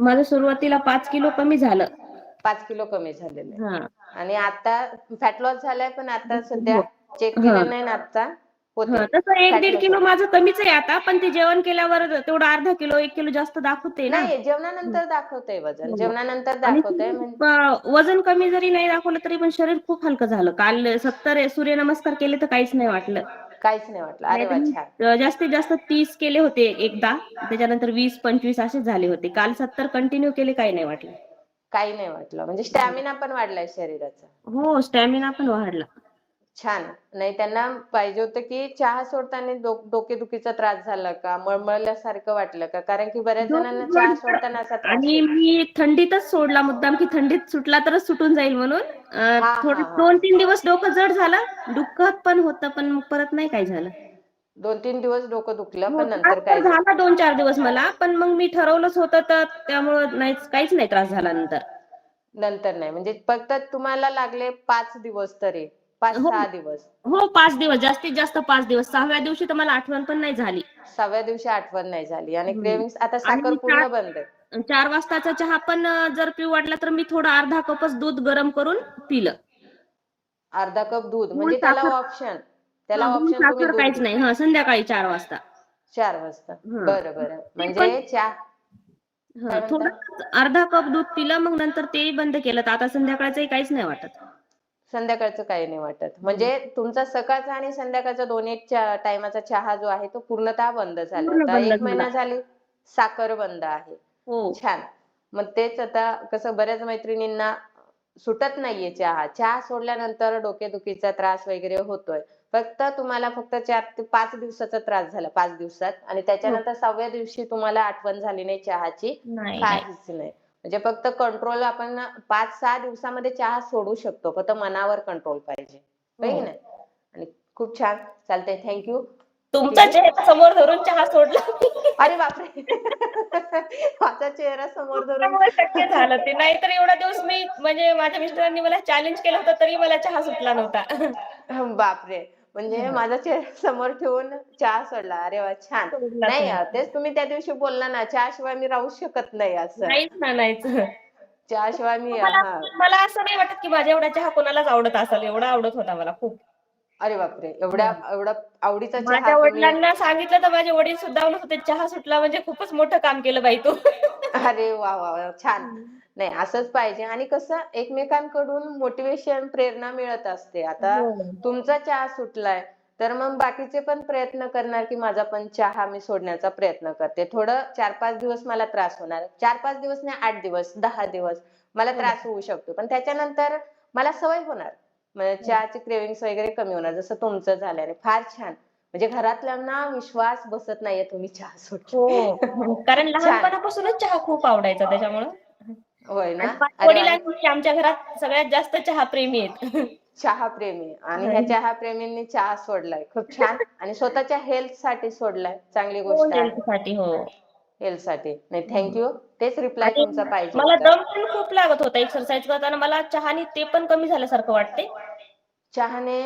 माझं सुरुवातीला 5 किलो कमी झालं. 5 किलो कमी झालेलं आहे. हां. आणि आता फॅट लॉस झालाय, पण आता सध्या हो. चेक हां. केलेलं नाही ना आता होते तसं फॅट 1-1.5 लॉस किलो होते. माझं कमीच आहे आता, पण ते जेवण केल्यावर तेवढं अर्धा किलो, 1 किलो जास्त दाखवते ना. नाही, जेवणानंतर दाखवतंय वजन. हो. जेवणानंतर आणि दाखवतंय वजन कमी जरी नाही दाखवलं तरी पण शरीर खूप हलकं झालं. काल 70 सूर्यनमस्कार केले तर काहीच नाही वाटलं. काहीच नाही वाटलं. अरे नाहीतर वा, छान. मी जास्तीत जास्त 30 केले होते एकदा. त्याच्यानंतर 20-25 असेच झाले होते. काल 70 कंटिन्यू केले, काही नाही वाटलं. काही नाही वाटलं. म्हणजे स्टॅमिना पण वाढलाय शरीराचा. हो, स्टॅमिना पण वाढला. छान. नाही, त्यांना पाहिजे होतं की चहा सोडताना डोकेदुखीचा त्रास झाला का? मळमळल्यासारखं वाटलं का? कारण की बऱ्याच जणांना चहा सोडताना असा त्रास आणि होतो. मी थंडीतच सोडला मुद्दाम, की थंडीत सुटला तरच सुटून जाईल म्हणून. हा थोडे हा हा 2-3 दिवस डोकं जड झालं. दुखत पण होतं, पण मग परत नाही काही झालं. 2-3 दिवस डोकं दुखलं, हो, पण त्रास नंतर तर काय झालं? झाला 2-4 दिवस मला, पण मग मी ठरवलंच होतं तर त्यामुळं काहीच नाही त्रास झाला नंतर. नंतर नाही. म्हणजे फक्त तुम्हाला लागले 5 दिवस तरी. हो, 5-6 दिवस. हो 5 दिवस, जास्तीत जास्त 5 दिवस. 6व्या दिवशी तर मला आठवण पण नाही झाली. 6व्या दिवशी आठवण नाही झाली आणि हं. क्रेव्हिंग्स, आता साखर आणि पूर्ण बंद आहे. 4 वाजताचा चहा पण जर पिऊ वाटला तर मी थोडा अर्धा कपच दूध गरम करून पिलं. अर्धा कप दूध गूळ म्हणजे त्याला साखर ऑप्शन. त्याला गूळ ऑप्शन तुम्ही साखर दूध काहीच घ्या. नाही. संध्याकाळी 4 वाजता. 4 वाजता. हां. बरं, बरं. ते म्हणजे पण चहा काय म्हणता? थोडं अर्धा कप दूध पिलं, मग नंतर तेही बंद केलं. तर आता संध्याकाळचंही काहीच नाही वाटत. संध्याकाळचं काही नाही वाटत. हं. म्हणजे तुमचा सकाळचा आणि संध्याकाळचा दोन्ही टाईमाचा चहा जो आहे तो पूर्णतः बंद झालाय. पूर्ण आता बंद 1 झाला. महिना झाली साखर बंद आहे. हो. छान. मग तेच आता कसं बऱ्याच मैत्रिणींना सुटत नाहीये चहा. चहा सोडल्यानंतर डोकेदुखीचा त्रास वगैरे होतोय. फक्त 4 ते 5 दिवसाचा त्रास झाला 5 दिवसात, आणि हो. त्याच्यानंतर 6व्या दिवशी तुम्हाला आठवण झाली नाही चहाची. नाही, नाही. काहीच नाही. म्हणजे फक्त कंट्रोल आपण 5-6 दिवसामध्ये चहा सोडू शकतो. फक्त मनावर कंट्रोल पाहिजे. होय हो. की नाही? आणि खूप छान. चालतंय. Thank you. तुमचा चेहरा समोर धरून चहा सोडला मी. अरे बापरे! माझा चेहरा समोर धरून तुमच्यामुळे शक्य झालं ते. नाहीतर एवढा दिवस मी म्हणजे माझ्या मिस्टरांनी मला चॅलेंज केलं होतं तरी मला चहा सुटला नव्हता. बापरे! म्हणजे हां. माझा चेहरा समोर ठेवून चहा सोडला. अरे वाह! छान. सोडलाच नाही, नाही. तेच तुम्ही त्या दिवशी बोलला ना, चहाशिवाय मी राहूच शकत नाही असं. नाहीच ना, नाहीच. चहाशिवाय मी मला हां. मला असं नाही वाटत, की माझ्या एवढा चहा कोणालाच आवडत असेल. एवढा आवडत होता मला खूप. अरे बापरे! हं. एवढा आवडीचा चहा माझ्या तुम्ही. वडिलांना सांगितलं तर माझे वडील सुद्धा म्हणत होते, "चहा सुटला म्हणजे खूपच मोठं काम केलं बाई तू." अरे वाह, वाह, वाह! छान. हं. नाही, असंच पाहिजे. आणि कसं एकमेकांकडून मोटिव्हेशन, प्रेरणा मिळत असते. आता हो. तुमचा चहा सुटलाय, तर मग बाकीचे पण प्रयत्न करणार, की माझा पण चहा मी सोडण्याचा प्रयत्न करते. थोडं 4-5 दिवस मला त्रास होणार. 4-5 दिवस नाही, 8 दिवस, 10 दिवस मला हो. त्रास होऊ शकतो. पण त्याच्यानंतर मला सवय होणार. म्हणजे हो. चहाची क्रेव्हिंग्स वगैरे कमी होणार, जसं तुमचं झालंय. फार छान. म्हणजे घरातल्यांना विश्वास बसत नाहीये तुम्ही चहा हो. सोडलाय. कारण छान. लहानपणापासूनच चहा खूप आवडायचा त्याच्यामुळं. होय ना? आणि माझे अरे वडील वाह! आणि आमच्या घरात सगळ्यात जास्त चहाप्रेमी आहेत. चहाप्रेमी, आणि ह्या चहाप्रेमींनी चहा सोडलाय. खूप छान. आणि स्वतःच्या हेल्थसाठी सोडलाय. चांगली हो, गोष्ट आहे. हेल्थसाठी. हो. हेल्थसाठी. नाही, हं. Thank you. तेच रिप्लाय आणि तुमचा पाहिजे मला होतं. दम पण खूप लागत होता एक्सरसाइज करताना. मला चहाने ते पण कमी झाल्यासारखं वाटते. चहाने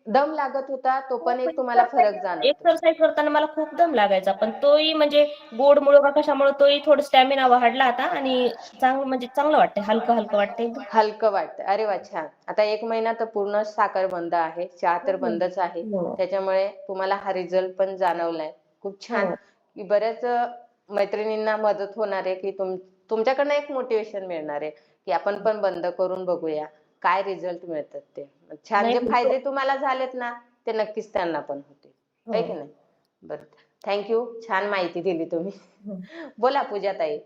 दम लागत होता, तो हो, पण पण एक तुम्हाला फरक जाणवतो. एक्सरसाइज करताना मला खूप दम लागायचा. पण तोही म्हणजे गोडमुळं का कशामुळं तोही थोडं स्टॅमिना वाढला आता आणि म्हणजे चांगलं वाटतंय. हलकं-हलकं वाटतंय एकदम. हलकं वाटतं. अरे वाह! छान. आता 1 महिना तर पूर्ण साखर बंद आहे. चहा तर हो. बंदच आहे. हो. त्याच्यामुळे तुम्हाला हा रिझल्ट पण जाणवलाय. खूप छान. हो. की बऱ्याच मैत्रिणींना मदत होणार आहे, की तुमच्याकडनं एक मोटिव्हेशन मिळणार आहे, की आपण पण बंद करून बघूया. काय रिझल्ट मिळतात ते. छान. नाही जे होतो. फायदे तुम्हाला झालेत ना, ते नक्कीच त्यांना पण होतील. हो. आहे की नाही? बरं. Thank you. छान माहिती दिली तुम्ही. हो. बोला पूजाताई.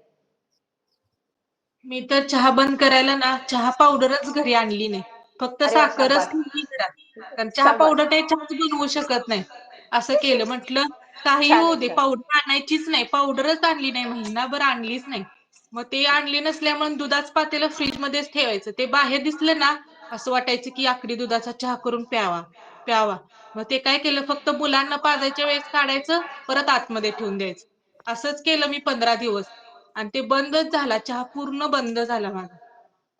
मी तर चहा बंद करायला ना चहा पावडरच घरी आणली नाही. फक्त अरे वाह! साखरच शाब्बास. ठेवली घरात. कारण चहा शाब्बास. पावडर काही चहाच बनवू शकत नाही. असं केलं. म्हटलं काही छान होऊ आहे, दे, छान. पावडर आणायचीच नाही. पावडरच आणली नाही. महिनाभर आणलीच नाही. मग ते आणली नसल्यामुळे दुधाचं पातेलं फ्रीजमध्येच ठेवायचं. ते बाहेर दिसलं ना असं वाटायचं की आकडी दुधाचा चहा करून प्यावा, प्यावा. मग ते काय केलं, फक्त मुलांना पाजायच्या वेळेस काढायचं, परत आतमध्ये ठेवून द्यायचं. असंच केलं मी 15 दिवस. आणि ते बंदच झाला. चहा पूर्ण बंद झाला माझा.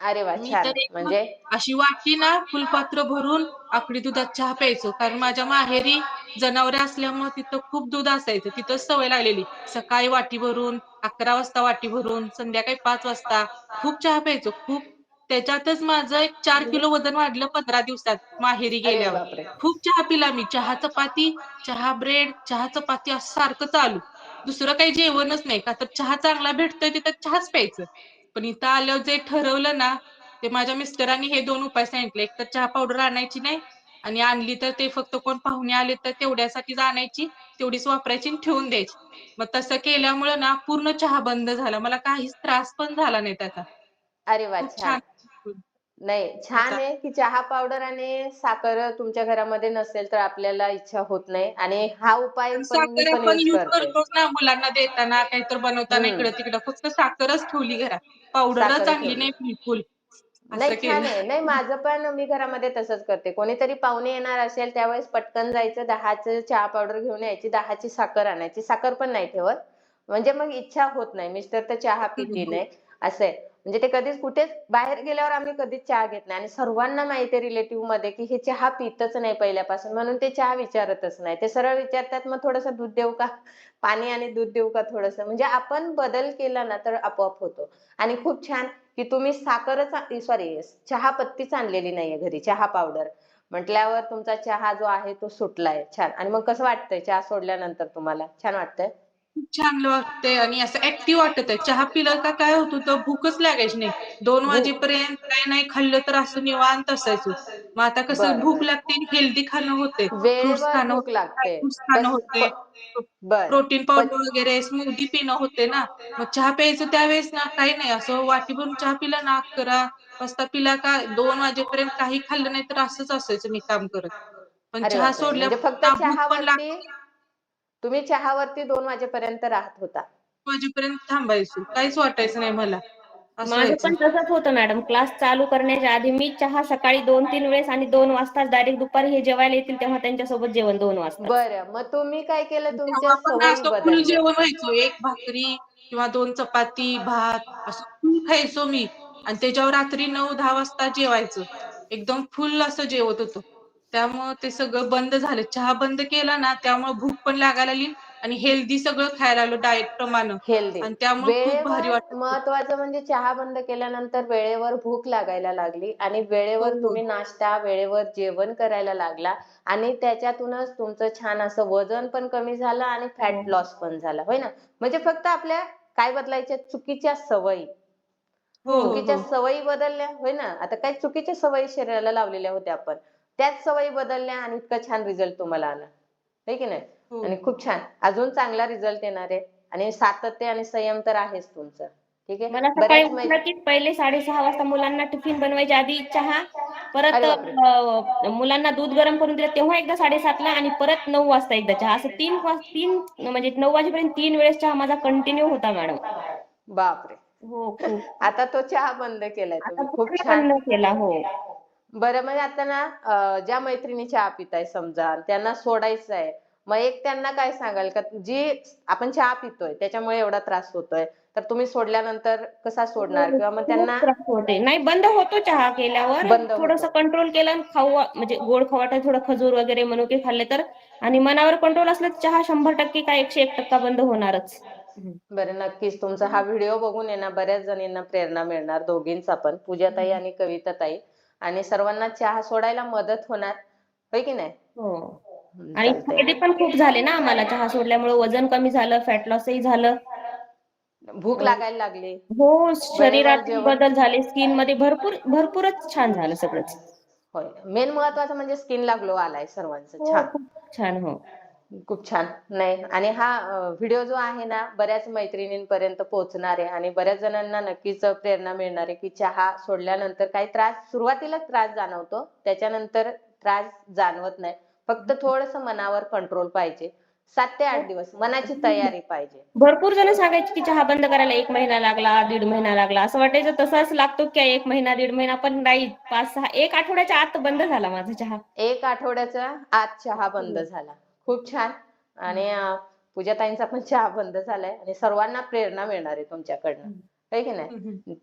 अरे वाह! मी छान. तर एक म्हणजे अशी वाटी ना फुलपात्र भरून आकडी दुधात चहा प्यायचो. कारण माझ्या माहेरी जनावरे असल्यामुळे तिथं खूप दूध असायचं. तिथंच सवय लागलेली. सकाळी वाटी भरून, 11 वाजता वाटी भरून, संध्याकाळी 5 वाजता खूप चहा प्यायचो. खूप त्याच्यातच माझं एक 4 किलो वजन वाढलं 15 दिवसात माहेरी अरे गेल्यावर. बापरे. खूप चहा पिला मी. चहा चपाती, चहा ब्रेड, चहा चपाती असं सारखं चालू. दुसरं काही जेवणच नाही. का तर चहा चांगला भेटतोय तिथं चहाच प्यायचं. पण इथं आल्यावर जे ठरवलं ना, ते माझ्या मिस्टरांनी हे 2 उपाय सांगितले. एक तर चहा पावडर आणायची नाही आणि आणली तर ते फक्त कोण पाहुणे आले तर तेवढ्यासाठीच आणायची, तेवढीच वापरायची आणि ठेवून द्यायची. मग तसं केल्यामुळं ना पूर्ण चहा बंद झाला. मला काहीच त्रास पण झाला नाही त्याचा. अरे वा, खूप छान. छान नाही, छान त्याचा. आहे की चहा पावडर आणि साखर तुमच्या घरामध्ये नसेल तर आपल्याला इच्छा होत नाही आणि हा उपाय पण पण मी साखर पण आपण यूज यूज करते. करतोच ना मुलांना देताना, काहीतरी बनवताना हम्म. इकडं-तिकडं. फक्त साखरच ठेवली घरात. पावडरच साखर आणली ठेवली. नाही बिलकुल. नाही, असं छान केलं. आहे. नाही, माझं पण मी घरामध्ये तसंच करते. कोणीतरी पाहुणे येणार असेल त्यावेळेस पटकन जायचं, 10चं चहा पावडर घेऊन यायची, 10ची साखर आणायची. साखर पण नाही ठेवत. म्हणजे मग इच्छा होत नाही. मिस्टर तर चहा पिती हो. नाही, असं आहे. म्हणजे ते कधीच कुठेच बाहेर गेल्यावर आम्ही कधीच चहा घेत नाही आणि सर्वांना माहिती आहे रिलेटिव्हमध्ये की हे चहा पितच नाही पहिल्यापासून, म्हणून ते चहा विचारतच नाही. ते सरळ विचारतात, "मग थोडंसं दूध देऊ का? पाणी आणि दूध देऊ का थोडंसं?" म्हणजे आपण बदल केला ना तर आपोआप होतो. आणि खूप छान की तुम्ही साखरच सॉरी चहा पत्तीच आणलेली नाहीये घरी, चहा पावडर. म्हटल्यावर तुमचा चहा जो आहे तो सुटलाय. छान. आणि मग कसं वाटतंय चहा सोडल्यानंतर तुम्हाला? छान वाटतंय? खूप छान वाटतंय आणि असं ऍक्टिव्ह वाटत आहे. चहा पिलं का काय होत होतं, भूकच लागायची नाही. 2 भूक. वाजेपर्यंत काय नाही खाल्लं तर असं निवांत असायचो. मग आता कसं बरं. भूक लागते, हेल्दी खाणं होते. फ्रुट्स वेळेवर खाणं भूक होते, ड्राय लागते. फ्रुट्स खाणं होते. बरं. प्रोटीन पावडर वगैरे स्मूदी पिणं होते ना. मग चहा प्यायचं त्यावेळेस ना काही नाही असं वाटी भरून चहा पिला ना 11 वाजता पिला का 2 वाजेपर्यंत काही खाल्लं नाही तर असंच असायचं मी काम करत. पण अरे चहा बापरे! म्हणजे फक्त सोडल्यापासून भूक पण चहावरती लागत तुम्ही चहावरती 2 वाजेपर्यंत राहत होता. वाजेपर्यंत थांबायचो. काहीच वाटायचं नाही मला. असं माझं व्हायचं. पण तसंच होतं मॅडम. क्लास चालू करण्याच्या आधी मी चहा सकाळी 2-3 वेळेस आणि 2 वाजताच डायरेक्ट दुपारी हे जेवायला येतील तेव्हा त्यांच्यासोबत जेवण 2 वाजताच. बरं. मग तुम्ही काय केलं तुमच्या तेव्हा पण सवयी असं फुल बदलल्या. जेवण व्हायचं. 1 भाकरी किंवा 2 चपाती, भात असं फुल खायचो मी आणि त्याच्यावर रात्री 9-10 वाजता जेवायचं. एकदम फुल असं जेवत होतो. त्यामुळं ते सगळं बंद झालं. चहा बंद केला ना त्यामुळं भूक पण लागायला लागली आणि हेल्दी सगळं खायला लागलो डाएट प्रमाणे हेल्दी. आणि त्यामुळं खूप भारी वेळेवर वाटत होतं. महत्वाचं म्हणजे चहा बंद केल्यानंतर वेळेवर भूक लागायला लागली आणि हो, वेळेवर हो. तुम्ही नाश्ता, वेळेवर जेवण करायला लागला आणि त्याच्यातूनच तुमचं छान असं वजन पण कमी झालं आणि हो. फॅट लॉस पण झाला, होय ना? म्हणजे फक्त आपल्या काय बदलायच्या चुकीच्या सवयी. हो, हो, चुकीच्या हो. सवयी बदलल्या, होय ना? आता काही चुकीच्या सवयी शरीराला लावलेल्या होत्या आपण. त्याच सवयी बदलल्या आणि इतका छान रिझल्ट तुम्हाला आला. है की नाही? हो. आणि खूप छान. अजून चांगला रिझल्ट येणार आहे आणि सातत्य आणि संयम तर आहेच तुमचं. ठीक आहे. मला सकाळी बऱ्याच उठलं की पहिले 6:30 वाजता मुलांना टिफिन बनवायच्या आधी चहा, परत अरे बापरे! मुलांना दूध गरम करून दिलं तेव्हा एकदा 7:30ला आणि परत 9 वाजता एकदा चहा. असं 3 म्हणजे 9 वाजेपर्यंत 3 वेळेस चहा माझा कंटिन्यू होता मॅडम. बापरे! हो, खूप. आता तो चहा बंद केलाय आता तुम्ही. खूप पूर्ण छान. बंद केला. हो. बरं, म्हणजे आता ना ज्या मैत्रिणी चहा पिताय समजा, त्यांना सोडायचं आहे. मग एक त्यांना काय सांगाल का जी आपण चहा पितोय त्याच्यामुळे एवढा त्रास होतोय, तर तुम्ही सोडल्यानंतर कसा सोडणार? हो, किंवा मग खूप त्यांना त्रास होते. नाही बंद होतो चहा केल्यावर. बंद थोडंसं होतो. कंट्रोल केलं आणि म्हणजे गोड खाऊ वाटलं थोडं खजूर वगैरे मनुके खाल्ले तर आणि मनावर कंट्रोल असलं तर चहा 100% काय 101% बंद होणारच. हं. बरं, नक्कीच तुमचा हा व्हिडिओ बघून आहे ना बऱ्याच जणींना प्रेरणा मिळणार, दोघींचा पण, पूजाताई आणि कविताताई. आणि सर्वांना चहा सोडायला मदत होणार, होय की नाही? हो. आणि चालतंय. फायदे पण खूप झाले ना आम्हाला चहा सोडल्यामुळे. वजन कमी झालं, फॅट लॉसही झालं. भूक अ, लागायला लागली. हो, वेळेवर शरीरातही जेवण. बदल झाले. स्किनमध्ये भरपूरच छान झालं सगळंच. होय. मेन महत्वाचं म्हणजे स्किनला ग्लो आलाय सर्वांचं. हो, छान. खूप छान. हो. खूप छान. नाही, आणि हा व्हिडिओ जो आहे ना बऱ्याच मैत्रिणींपर्यंत पोहोचणार आहे आणि बऱ्याच जणांना नक्कीच प्रेरणा मिळणार आहे की चहा सोडल्यानंतर काही त्रास सुरुवातीला त्रास जाणवतो, त्याच्यानंतर त्रास जाणवत नाही. फक्त थोडंसं मनावर कंट्रोल पाहिजे. 7 ते 8 दिवस मनाची तयारी पाहिजे. भरपूर जण सांगायचे की चहा बंद करायला 1 महिना लागला, 1.5 महिना लागला. असं वाटायचं तसाच लागतो काय 1 महिना, 1.5 महिना, पण नाही. 5-6 1 आठवड्याच्या आत बंद झाला माझा चहा. 1 आठवड्याचा आत चहा बंद झाला. खूप छान. आणि पूजाताईंचा पण चहा बंद झालाय आणि सर्वांना प्रेरणा मिळणार आहे तुमच्याकडनं. है की नाही?